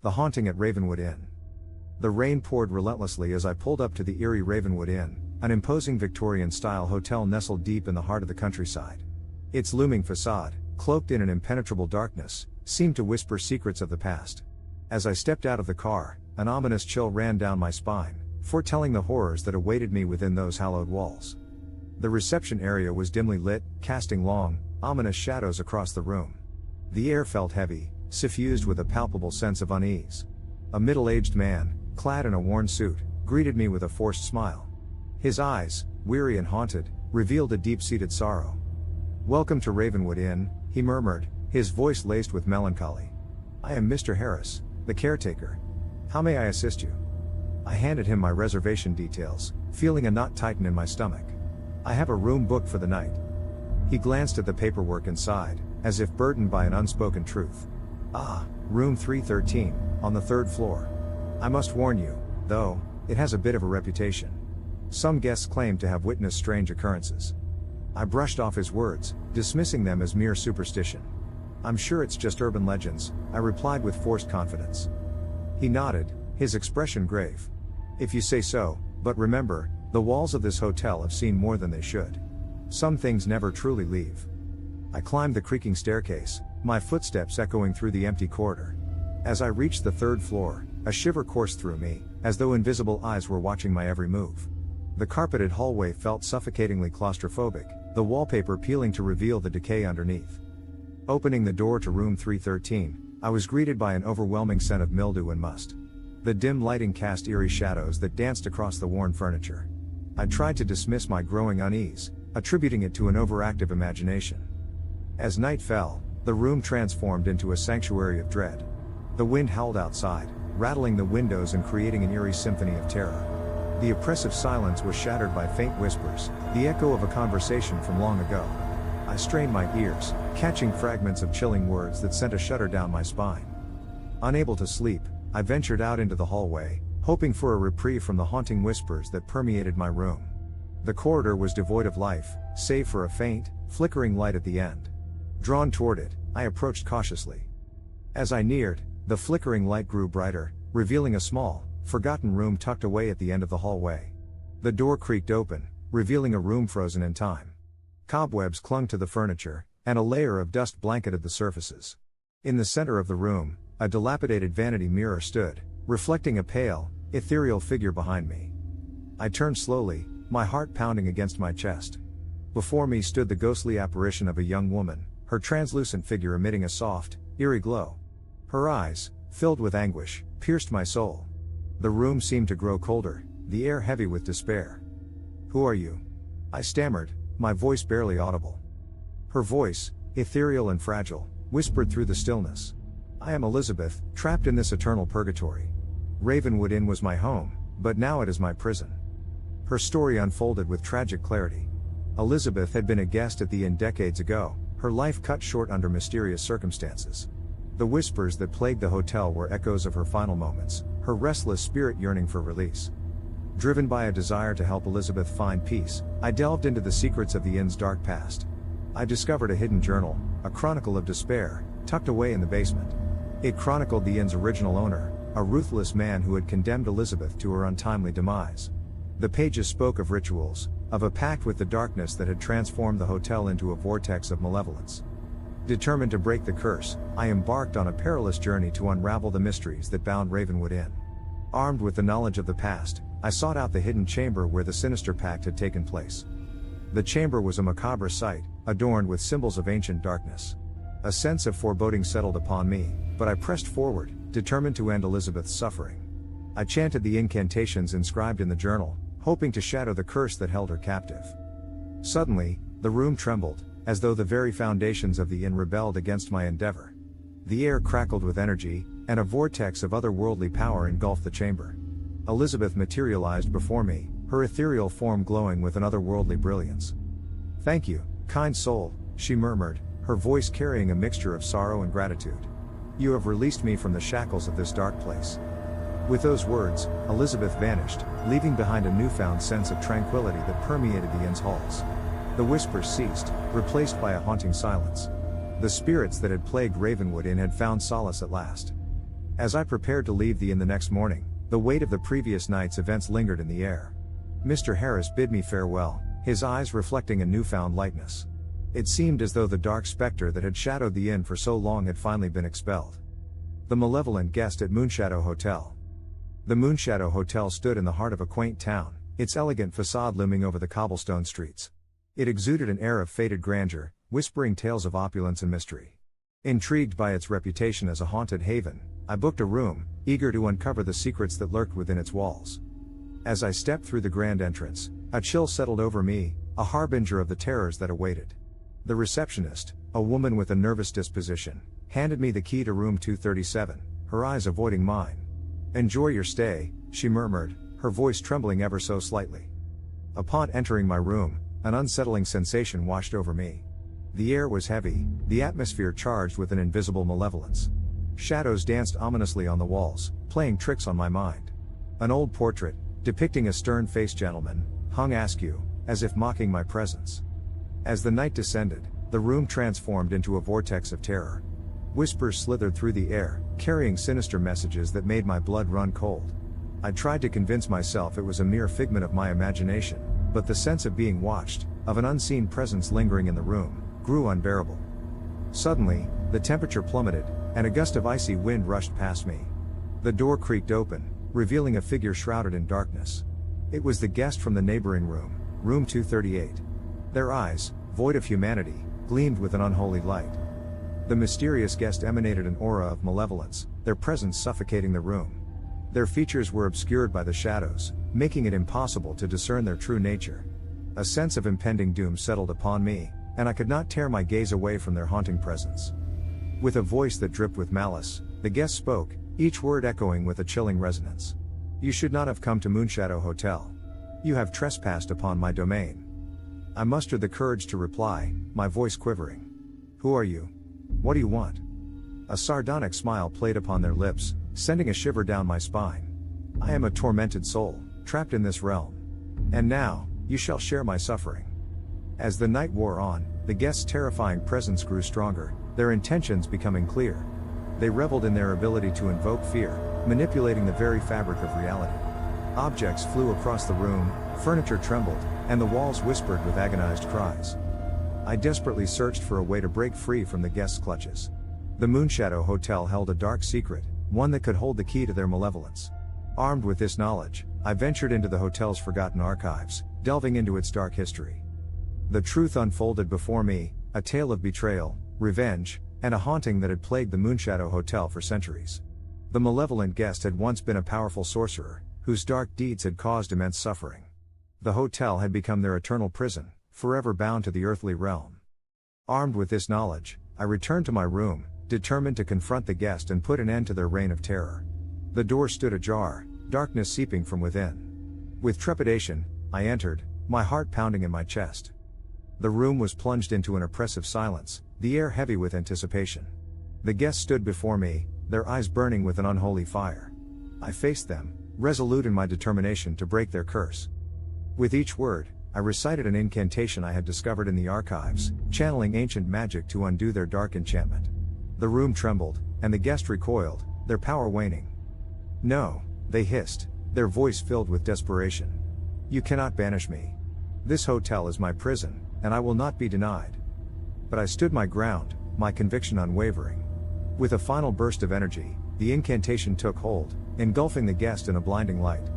The haunting at Ravenwood Inn. The rain poured relentlessly as I pulled up to the eerie Ravenwood Inn, an imposing Victorian-style hotel nestled deep in the heart of the countryside. Its looming facade, cloaked in an impenetrable darkness, seemed to whisper secrets of the past. As I stepped out of the car, an ominous chill ran down my spine, foretelling the horrors that awaited me within those hallowed walls. The reception area was dimly lit, casting long, ominous shadows across the room. The air felt heavy, suffused with a palpable sense of unease. A middle-aged man, clad in a worn suit, greeted me with a forced smile. His eyes, weary and haunted, revealed a deep-seated sorrow. "Welcome to Ravenwood Inn," he murmured, his voice laced with melancholy. "I am Mr. Harris, the caretaker. How may I assist you?" I handed him my reservation details, feeling a knot tighten in my stomach. "I have a room booked for the night." He glanced at the paperwork inside, as if burdened by an unspoken truth. "Ah, room 313, on the 3rd floor. I must warn you, though, it has a bit of a reputation. Some guests claim to have witnessed strange occurrences." I brushed off his words, dismissing them as mere superstition. "I'm sure it's just urban legends," I replied with forced confidence. He nodded, his expression grave. "If you say so, but remember, the walls of this hotel have seen more than they should. Some things never truly leave." I climbed the creaking staircase, my footsteps echoing through the empty corridor. As I reached the 3rd floor, a shiver coursed through me, as though invisible eyes were watching my every move. The carpeted hallway felt suffocatingly claustrophobic, the wallpaper peeling to reveal the decay underneath. Opening the door to room 313, I was greeted by an overwhelming scent of mildew and must. The dim lighting cast eerie shadows that danced across the worn furniture. I tried to dismiss my growing unease, attributing it to an overactive imagination. As night fell, the room transformed into a sanctuary of dread. The wind howled outside, rattling the windows and creating an eerie symphony of terror. The oppressive silence was shattered by faint whispers, the echo of a conversation from long ago. I strained my ears, catching fragments of chilling words that sent a shudder down my spine. Unable to sleep, I ventured out into the hallway, hoping for a reprieve from the haunting whispers that permeated my room. The corridor was devoid of life, save for a faint, flickering light at the end. Drawn toward it, I approached cautiously. As I neared, the flickering light grew brighter, revealing a small, forgotten room tucked away at the end of the hallway. The door creaked open, revealing a room frozen in time. Cobwebs clung to the furniture, and a layer of dust blanketed the surfaces. In the center of the room, a dilapidated vanity mirror stood, reflecting a pale, ethereal figure behind me. I turned slowly, my heart pounding against my chest. Before me stood the ghostly apparition of a young woman, her translucent figure emitting a soft, eerie glow. Her eyes, filled with anguish, pierced my soul. The room seemed to grow colder, the air heavy with despair. "Who are you?" I stammered, my voice barely audible. Her voice, ethereal and fragile, whispered through the stillness. "I am Elizabeth, trapped in this eternal purgatory. Ravenwood Inn was my home, but now it is my prison." Her story unfolded with tragic clarity. Elizabeth had been a guest at the inn decades ago, her life cut short under mysterious circumstances. The whispers that plagued the hotel were echoes of her final moments, her restless spirit yearning for release. Driven by a desire to help Elizabeth find peace, I delved into the secrets of the inn's dark past. I discovered a hidden journal, a chronicle of despair, tucked away in the basement. It chronicled the inn's original owner, a ruthless man who had condemned Elizabeth to her untimely demise. The pages spoke of rituals, of a pact with the darkness that had transformed the hotel into a vortex of malevolence. Determined to break the curse, I embarked on a perilous journey to unravel the mysteries that bound Ravenwood Inn. Armed with the knowledge of the past, I sought out the hidden chamber where the sinister pact had taken place. The chamber was a macabre sight, adorned with symbols of ancient darkness. A sense of foreboding settled upon me, but I pressed forward, determined to end Elizabeth's suffering. I chanted the incantations inscribed in the journal, hoping to shatter the curse that held her captive. Suddenly, the room trembled, as though the very foundations of the inn rebelled against my endeavor. The air crackled with energy, and a vortex of otherworldly power engulfed the chamber. Elizabeth materialized before me, her ethereal form glowing with an otherworldly brilliance. "Thank you, kind soul," she murmured, her voice carrying a mixture of sorrow and gratitude. "You have released me from the shackles of this dark place." With those words, Elizabeth vanished, leaving behind a newfound sense of tranquility that permeated the inn's halls. The whispers ceased, replaced by a haunting silence. The spirits that had plagued Ravenwood Inn had found solace at last. As I prepared to leave the inn the next morning, the weight of the previous night's events lingered in the air. Mr. Harris bid me farewell, his eyes reflecting a newfound lightness. It seemed as though the dark specter that had shadowed the inn for so long had finally been expelled. The malevolent guest at Moonshadow Hotel. The Moonshadow Hotel stood in the heart of a quaint town, its elegant facade looming over the cobblestone streets. It exuded an air of faded grandeur, whispering tales of opulence and mystery. Intrigued by its reputation as a haunted haven, I booked a room, eager to uncover the secrets that lurked within its walls. As I stepped through the grand entrance, a chill settled over me, a harbinger of the terrors that awaited. The receptionist, a woman with a nervous disposition, handed me the key to room 237, her eyes avoiding mine. "Enjoy your stay," she murmured, her voice trembling ever so slightly. Upon entering my room, an unsettling sensation washed over me. The air was heavy, the atmosphere charged with an invisible malevolence. Shadows danced ominously on the walls, playing tricks on my mind. An old portrait, depicting a stern-faced gentleman, hung askew, as if mocking my presence. As the night descended, the room transformed into a vortex of terror. Whispers slithered through the air, carrying sinister messages that made my blood run cold. I tried to convince myself it was a mere figment of my imagination, but the sense of being watched, of an unseen presence lingering in the room, grew unbearable. Suddenly, the temperature plummeted, and a gust of icy wind rushed past me. The door creaked open, revealing a figure shrouded in darkness. It was the guest from the neighboring room, room 238. Their eyes, void of humanity, gleamed with an unholy light. The mysterious guest emanated an aura of malevolence, their presence suffocating the room. Their features were obscured by the shadows, making it impossible to discern their true nature. A sense of impending doom settled upon me, and I could not tear my gaze away from their haunting presence. With a voice that dripped with malice, the guest spoke, each word echoing with a chilling resonance. "You should not have come to Moonshadow Hotel. You have trespassed upon my domain." I mustered the courage to reply, my voice quivering. "Who are you? What do you want?" A sardonic smile played upon their lips, sending a shiver down my spine. "I am a tormented soul, trapped in this realm. And now, you shall share my suffering." As the night wore on, the guest's terrifying presence grew stronger, their intentions becoming clear. They reveled in their ability to invoke fear, manipulating the very fabric of reality. Objects flew across the room, furniture trembled, and the walls whispered with agonized cries. I desperately searched for a way to break free from the guest's clutches. The Moonshadow Hotel held a dark secret, one that could hold the key to their malevolence. Armed with this knowledge, I ventured into the hotel's forgotten archives, delving into its dark history. The truth unfolded before me, a tale of betrayal, revenge, and a haunting that had plagued the Moonshadow Hotel for centuries. The malevolent guest had once been a powerful sorcerer, whose dark deeds had caused immense suffering. The hotel had become their eternal prison, forever bound to the earthly realm. Armed with this knowledge, I returned to my room, determined to confront the guest and put an end to their reign of terror. The door stood ajar, darkness seeping from within. With trepidation, I entered, my heart pounding in my chest. The room was plunged into an oppressive silence, the air heavy with anticipation. The guests stood before me, their eyes burning with an unholy fire. I faced them, resolute in my determination to break their curse. With each word, I recited an incantation I had discovered in the archives, channeling ancient magic to undo their dark enchantment. The room trembled, and the guest recoiled, their power waning. "No," they hissed, their voice filled with desperation. "You cannot banish me. This hotel is my prison, and I will not be denied." But I stood my ground, my conviction unwavering. With a final burst of energy, the incantation took hold, engulfing the guest in a blinding light.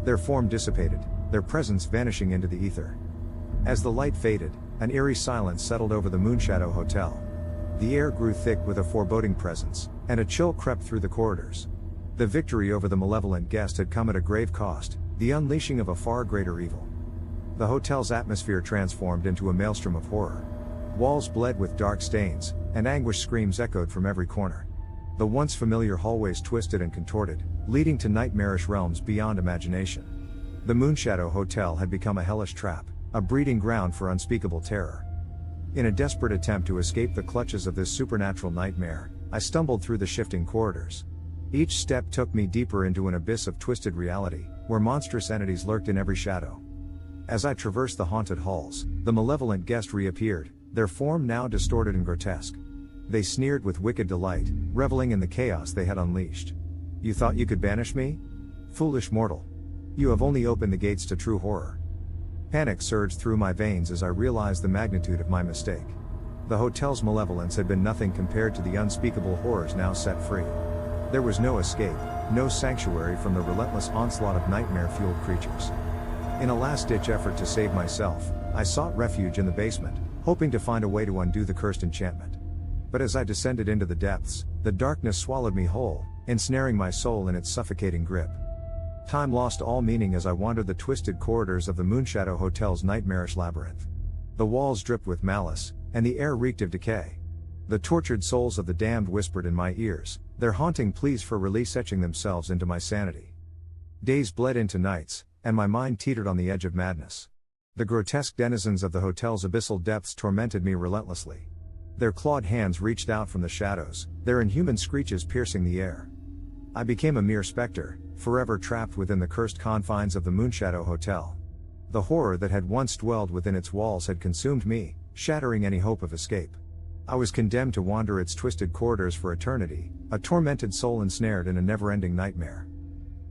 Their form dissipated, their presence vanishing into the ether. As the light faded, an eerie silence settled over the Moonshadow Hotel. The air grew thick with a foreboding presence, and a chill crept through the corridors. The victory over the malevolent guest had come at a grave cost, the unleashing of a far greater evil. The hotel's atmosphere transformed into a maelstrom of horror. Walls bled with dark stains, and anguished screams echoed from every corner. The once familiar hallways twisted and contorted, leading to nightmarish realms beyond imagination. The Moonshadow Hotel had become a hellish trap, a breeding ground for unspeakable terror. In a desperate attempt to escape the clutches of this supernatural nightmare, I stumbled through the shifting corridors. Each step took me deeper into an abyss of twisted reality, where monstrous entities lurked in every shadow. As I traversed the haunted halls, the malevolent guest reappeared, their form now distorted and grotesque. They sneered with wicked delight, reveling in the chaos they had unleashed. You thought you could banish me? Foolish mortal. You have only opened the gates to true horror. Panic surged through my veins as I realized the magnitude of my mistake. The hotel's malevolence had been nothing compared to the unspeakable horrors now set free. There was no escape, no sanctuary from the relentless onslaught of nightmare-fueled creatures. In a last-ditch effort to save myself, I sought refuge in the basement, hoping to find a way to undo the cursed enchantment. But as I descended into the depths, the darkness swallowed me whole, ensnaring my soul in its suffocating grip. Time lost all meaning as I wandered the twisted corridors of the Moonshadow Hotel's nightmarish labyrinth. The walls dripped with malice, and the air reeked of decay. The tortured souls of the damned whispered in my ears, their haunting pleas for release etching themselves into my sanity. Days bled into nights, and my mind teetered on the edge of madness. The grotesque denizens of the hotel's abyssal depths tormented me relentlessly. Their clawed hands reached out from the shadows, their inhuman screeches piercing the air. I became a mere specter, forever trapped within the cursed confines of the Moonshadow Hotel. The horror that had once dwelled within its walls had consumed me, shattering any hope of escape. I was condemned to wander its twisted corridors for eternity, a tormented soul ensnared in a never-ending nightmare.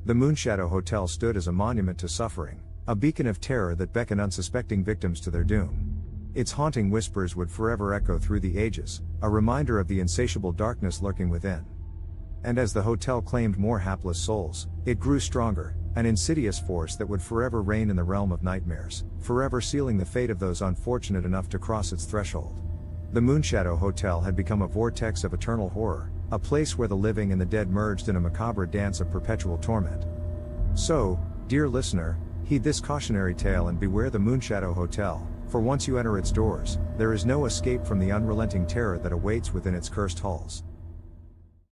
The Moonshadow Hotel stood as a monument to suffering, a beacon of terror that beckoned unsuspecting victims to their doom. Its haunting whispers would forever echo through the ages, a reminder of the insatiable darkness lurking within. And as the hotel claimed more hapless souls, it grew stronger, an insidious force that would forever reign in the realm of nightmares, forever sealing the fate of those unfortunate enough to cross its threshold. The Moonshadow Hotel had become a vortex of eternal horror, a place where the living and the dead merged in a macabre dance of perpetual torment. So, dear listener, heed this cautionary tale and beware the Moonshadow Hotel, for once you enter its doors, there is no escape from the unrelenting terror that awaits within its cursed halls.